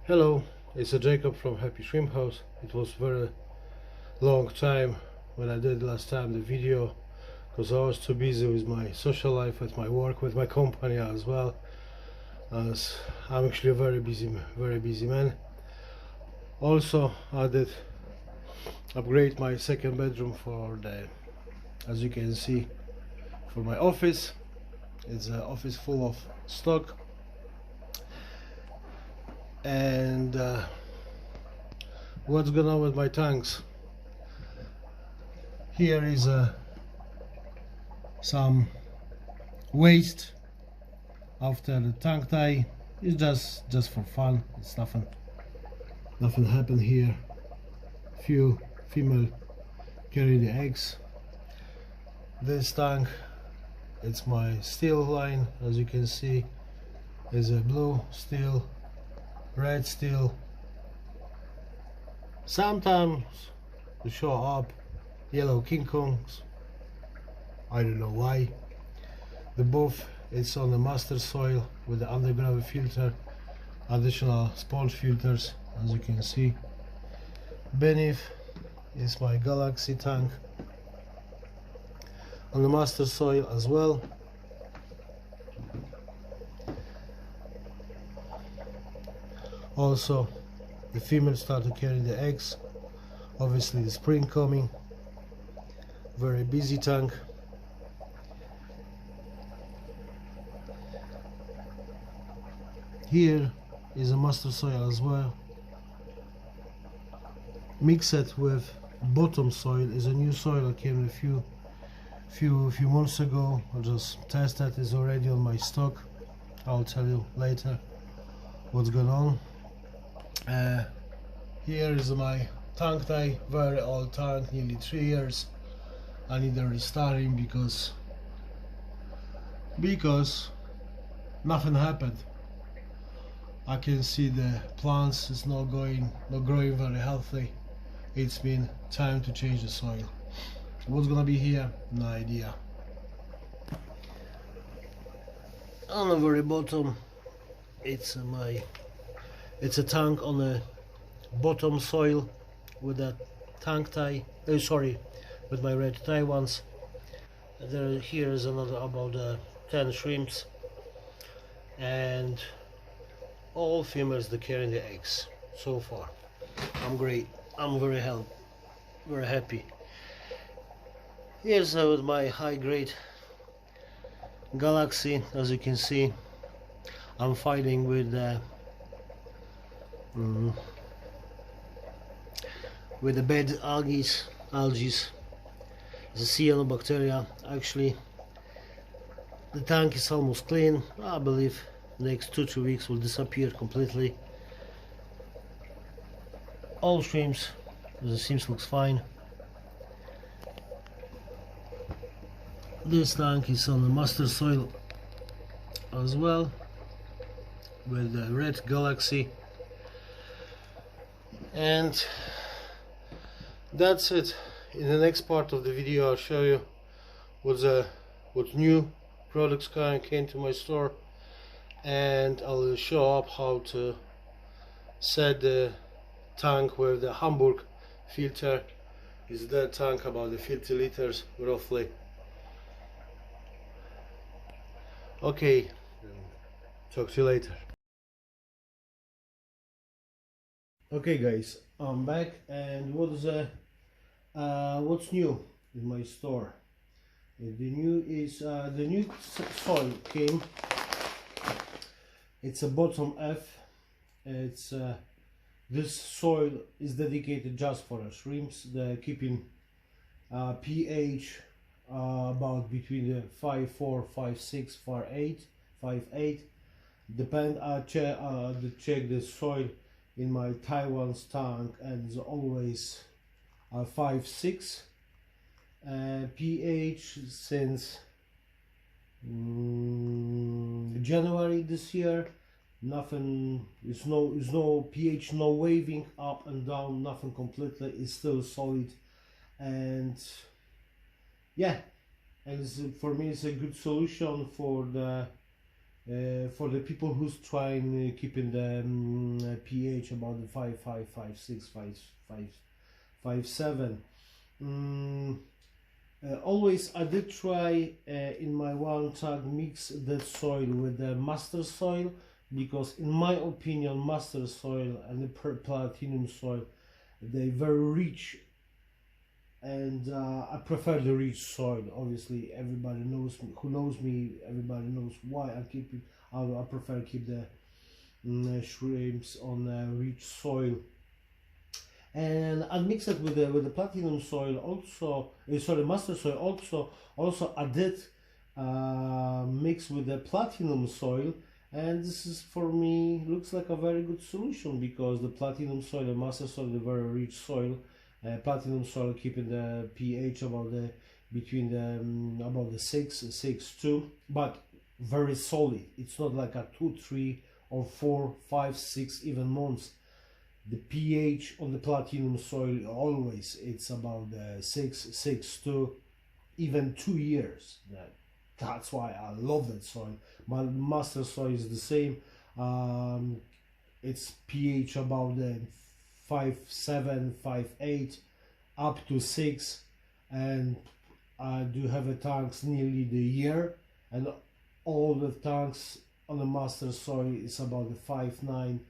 Hello, it's a Jacob from Happy Shrimp House. It was very long time when I did last time the video because I was too busy with my social life, with my work, with my company as well, as I'm actually a very busy man. Also, I did upgrade my second bedroom for as you can see, for my office. It's an office full of stock, and what's going on with my tanks? Here is some waste after the tank tie. It's just for fun. It's nothing happened here. Few female carry the eggs. This tank, it's my steel line. As you can see, is a blue steel, red steel. Sometimes to show up yellow King Kongs. I don't know why. The both is on the master soil with the underground filter, additional sponge filters, as you can see. Beneath is my Galaxy tank on the master soil as well. Also, the females start to carry the eggs. Obviously, the spring coming. Very busy tank. Here is a master soil as well. Mix it with bottom soil. Is a new soil that came a few months ago. I'll just test that. It's already on my stock. I'll tell you later what's going on. Here is my tank tie, very old tank, nearly 3 years. I need a restarting because nothing happened. I can see the plants is not growing very healthy. It's been time to change the soil. What's gonna be here? No idea. On the very bottom, it's a tank on the bottom soil with a tank tie. With my red tie ones. Here is another about 10 shrimps, and all females that carrying the eggs so far. I'm great. I'm very happy. Here's with my high grade Galaxy. As you can see, I'm fighting with the bad algae. The cyanobacteria. Actually, the tank is almost clean. I believe next 2-3 weeks will disappear completely. All shrimps, the seams looks fine. This tank is on the master soil as well with the red Galaxy, and that's it. In the next part of the video, I'll show you what new products came to my store, and I'll show up how to set the tank with the Hamburg filter. Is that tank about the 50 liters roughly. Okay, talk to you later. Okay guys, I'm back, and what's new in my store? The new soil came. It's a bottom F. It's this soil is dedicated just for the shrimps. They're keeping pH about between the 5.4, 5.6, 5.8. Depend. I check the soil in my Taiwan's tank, and it's always 5.6 pH since January this year. Nothing is no pH, no waving up and down, nothing. Completely is still solid, and yeah, and for me it's a good solution for the for the people who's trying keeping the pH about the 5.5, 5.6, 5.7. Always I did try in my one tank mix that soil with the master soil, because in my opinion master soil and the platinum soil, they very rich, and I prefer the rich soil. Obviously everybody knows me, who knows me, everybody knows why I keep it. I prefer keep the shrimps on rich soil, and I mix it with the platinum soil also. Sorry, master soil also I did mix with the platinum soil, and this is for me looks like a very good solution, because the platinum soil and master soil, the very rich soil, platinum soil keeping the pH about the between the about the 6.2, but very solid. It's not like a 2, 3 or 4, 5, 6 even months. The pH on the platinum soil always it's about the 6.2, even 2 years. That's why I love that soil. My master soil is the same. It's pH about the 5.7, 5.8 up to 6, and I do have a tanks nearly the year, and all the tanks on the master soil is about the 5.9,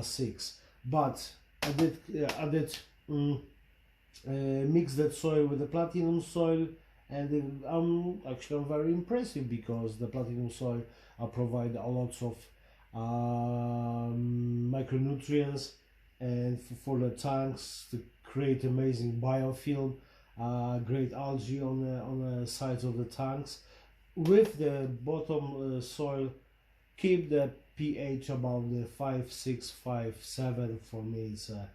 6. But I did mix that soil with the platinum soil, and I'm very impressive, because the platinum soil provide a lot of micronutrients, and for the tanks to create amazing biofilm, great algae on the sides of the tanks. With the bottom soil, keep the pH about the 5.6, 5.7. For me it's a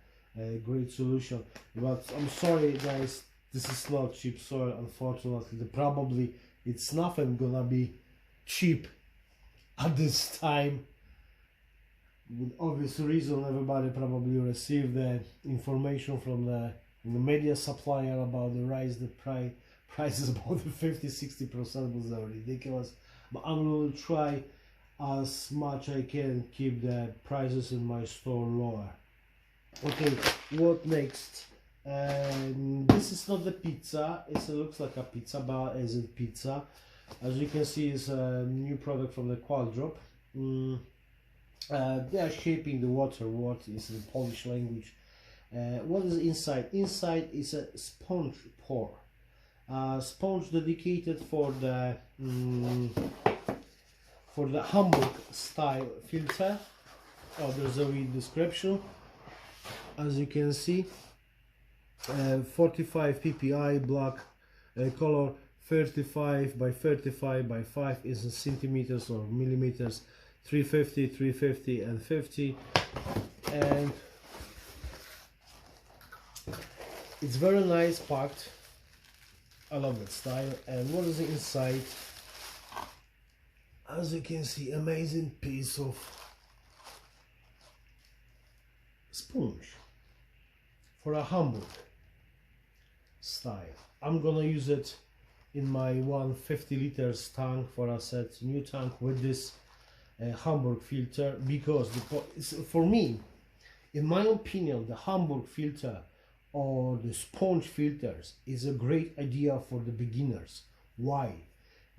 great solution. But I'm sorry guys, this is not cheap soil, unfortunately. Probably it's nothing gonna be cheap at this time. With obvious reason, everybody probably received the information from the media supplier about the rise the prices about the 50-60% was ridiculous. But I'm going to try as much I can keep the prices in my store lower. Okay, what next? This is not the pizza. It looks like a pizza, but is it pizza? As you can see, it's a new product from the Qualdrop. They are shaping the water. What is the Polish language? What is inside? Inside is a sponge pour. Sponge dedicated for the Hamburg style filter. Oh, there's a real description. As you can see, 45 ppi black color, 35 by 35 by 5 is in centimeters or millimeters, 350, 350 and 50, and it's very nice packed. I love that style. And what is inside? As you can see, amazing piece of sponge for a Hamburg style. I'm gonna use it in my 150 liters tank for a set new tank with this Hamburg filter, because for me, in my opinion, the Hamburg filter or the sponge filters is a great idea for the beginners. Why?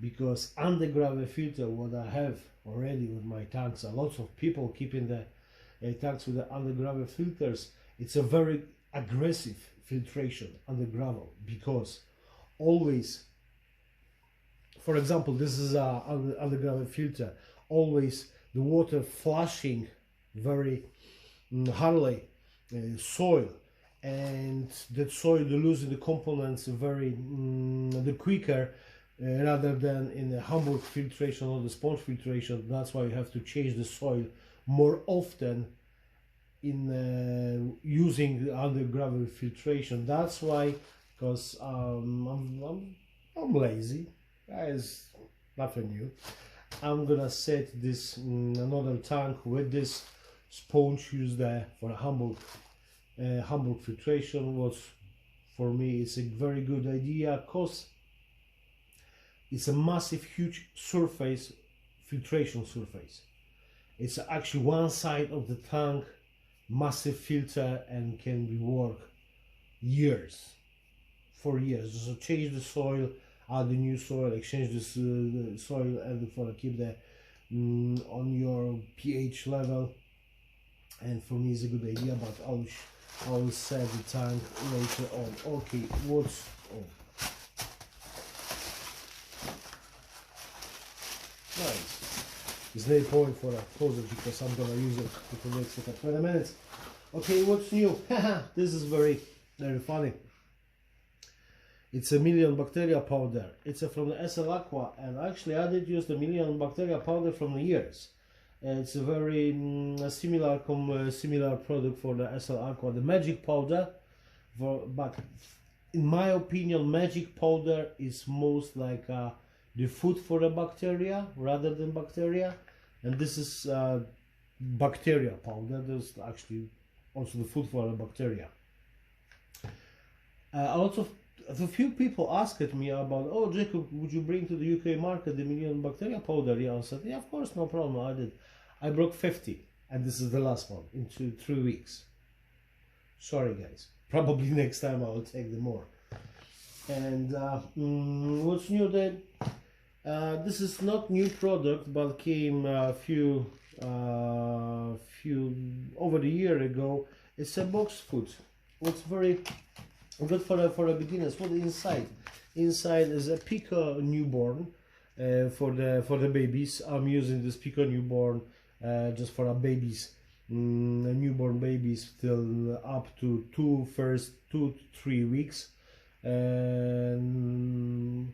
Because underground filter, what I have already with my tanks, a lot of people keeping the tanks with the underground filters, it's a very aggressive filtration under gravel, because always, for example, this is a underground filter, always the water flushing very hardly soil, and that soil losing the components very the quicker, rather than in the Hamburg filtration or the sponge filtration. That's why you have to change the soil more often in using the underground filtration. That's why, because I'm lazy, guys, nothing new. I'm gonna set this another tank with this sponge used there for a Hamburg filtration. Was for me it's a very good idea, because it's a massive huge surface filtration surface. It's actually one side of the tank, massive filter, and can be work years, for years. So change the soil, add the new soil, exchange this the soil, and for keep the on your pH level. And for me, it's a good idea, but I will set the tank later on. Okay, what's nice. There's no point for a closer because I'm gonna use it for the next 20 minutes. Okay, what's new? This is very funny. It's a million bacteria powder. It's from the SL Aqua, and actually I did use the million bacteria powder from the years. It's a very similar product for the SL Aqua, the magic powder. But in my opinion, magic powder is most like the food for the bacteria rather than bacteria, and this is bacteria powder. There's actually also the food for the bacteria. A few people asked me about, oh Jacob, would you bring to the UK market the million bacteria powder? Yeah, I said, yeah, of course, no problem. I did. I broke 50, and this is the last one in 3 weeks. Sorry guys, probably next time I will take them more. And what's new then? This is not new product, but came few over a year ago. It's a box food. It's very good for the beginners. What inside? Inside is a Pico newborn for the babies. I'm using this Pico newborn just for our babies, newborn babies till up to 2 to 3 weeks. And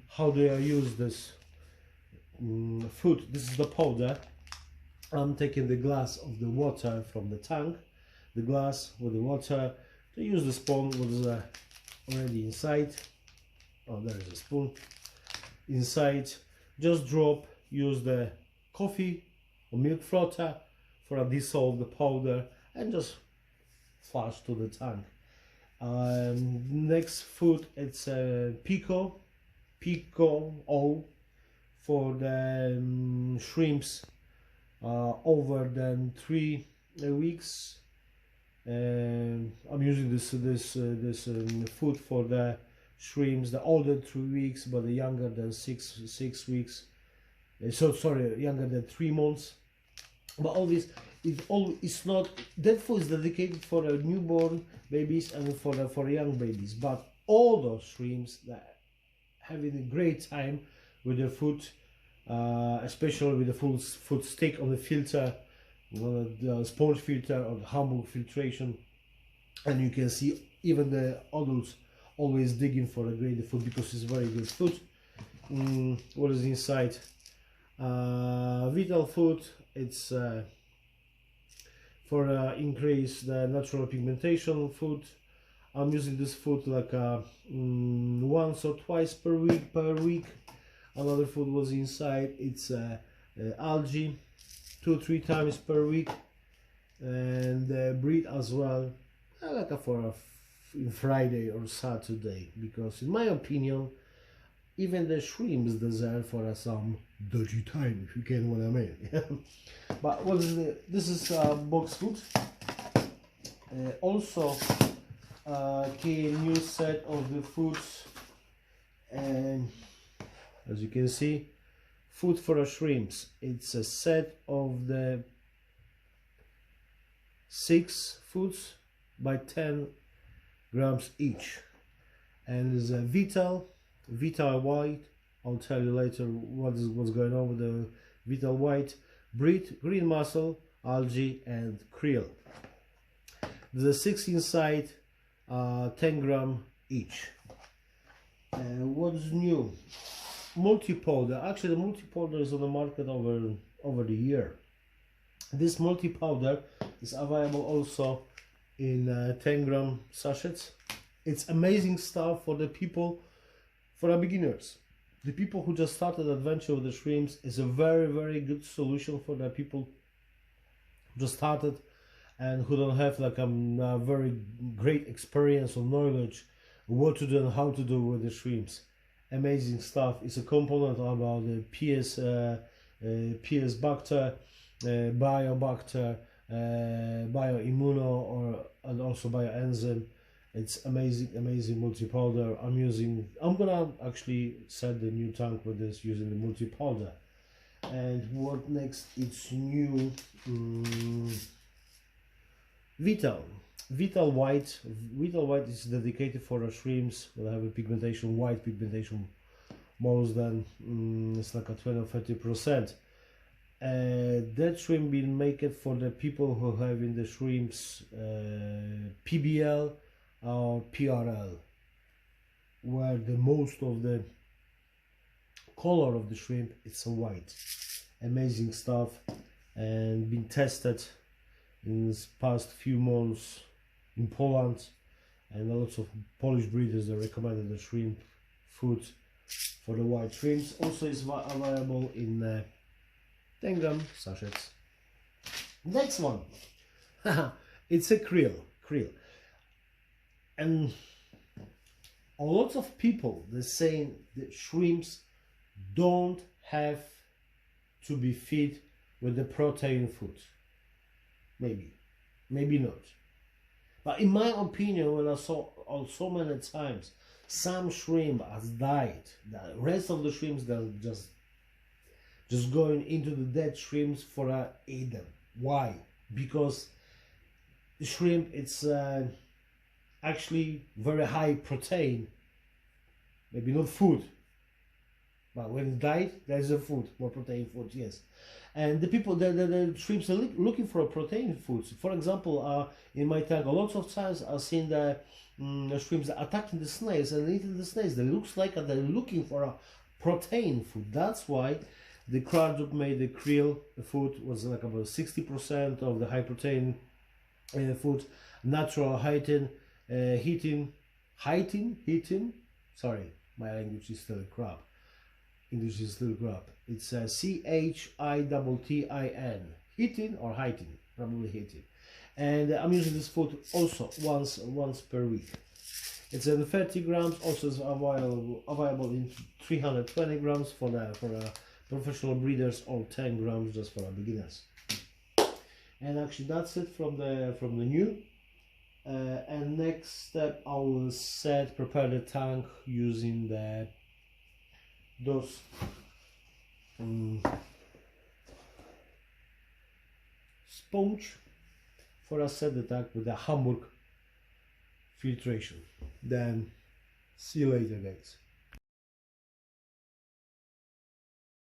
how do I use this food? This is the powder. I'm taking the glass of the water from the tank, the glass with the water. To use the spoon, what is already inside. Oh, there is a spoon inside. Just drop. Use the coffee or milk frother for a dissolve the powder and just flush to the tank. Next food, it's Pico O for the shrimps over than 3 weeks. I'm using this food for the shrimps, the older 3 weeks, but the younger than 6 weeks. Sorry, younger than 3 months. But all this it's not, that food is dedicated for the newborn babies and for the young babies. But all those shrimps that having a great time with the food, especially with the full food stick on the filter, the sponge filter or the Hamburg filtration, and you can see even the adults always digging for a great food because it's very good food. What is inside? Vital food. It's for increase the natural pigmentation food. I'm using this food like once or twice per week. Another food was inside. It's algae 2-3 times per week, and bread as well, like for Friday or Saturday, because in my opinion even the shrimps deserve for some dirty time, if you get what I mean. But what is this is box food. Also came new set of the foods, and as you can see, food for the shrimps. It's a set of the 6 foods by 10 grams each, and there's a Vital White. I'll tell you later what's going on with the Vital White, bread, green mussel, algae, and krill. There's a 6 inside, 10 gram each. What's new? Multi-powder. Actually, the multi-powder is on the market over the year. This multi-powder is available also in 10 gram sachets. It's amazing stuff for the people, for the beginners. The people who just started adventure with the shrimps is a very good solution for the people who just started and who don't have like a very great experience or knowledge what to do and how to do with the shrimps. Amazing stuff. It's a component about the PS Bacter, Biobacter, Bioimmuno, and also Bioenzyme. It's amazing multi-powder. I'm gonna actually set the new tank with this using the multi-powder. And what next? It's new Vital White. Vital White is dedicated for the shrimps that have a pigmentation, white pigmentation, more than it's like a 20 or 30%. That shrimp been made for the people who have in the shrimps PBL or PRL, where the most of the color of the shrimp it's a white. Amazing stuff, and been tested in this past few months in Poland, and lots of Polish breeders that recommended the shrimp food for the white shrimps. Also is available in 10 gram sachets. Next one, it's a krill, and a lot of people they're saying that shrimps don't have to be fed with the protein food. Maybe not. But in my opinion, when I saw so many times some shrimp has died, the rest of the shrimps they're just going into the dead shrimps for eat them. Why? Because the shrimp it's actually very high protein, maybe not food, but when it died there's a food, more protein food, yes. And the people, the shrimps are looking for a protein foods. For example, in my tank, a lot of times I've seen the shrimps attacking the snails and eating the snails. They looks like they're looking for a protein food. That's why the Craddock made the krill food was like about 60% of the high protein food, natural heating. Sorry, my language is still crap. English is still crap. It's CHITTIN, heating or heighting, probably heating. And I'm using this food also once per week. It's in 30 grams. Also is available in 320 grams for professional breeders, or 10 grams just for beginners. And actually that's it from the new. And next step, I will prepare the tank using those sponge for a set the tank with the Hamburg filtration. Then see you later, guys.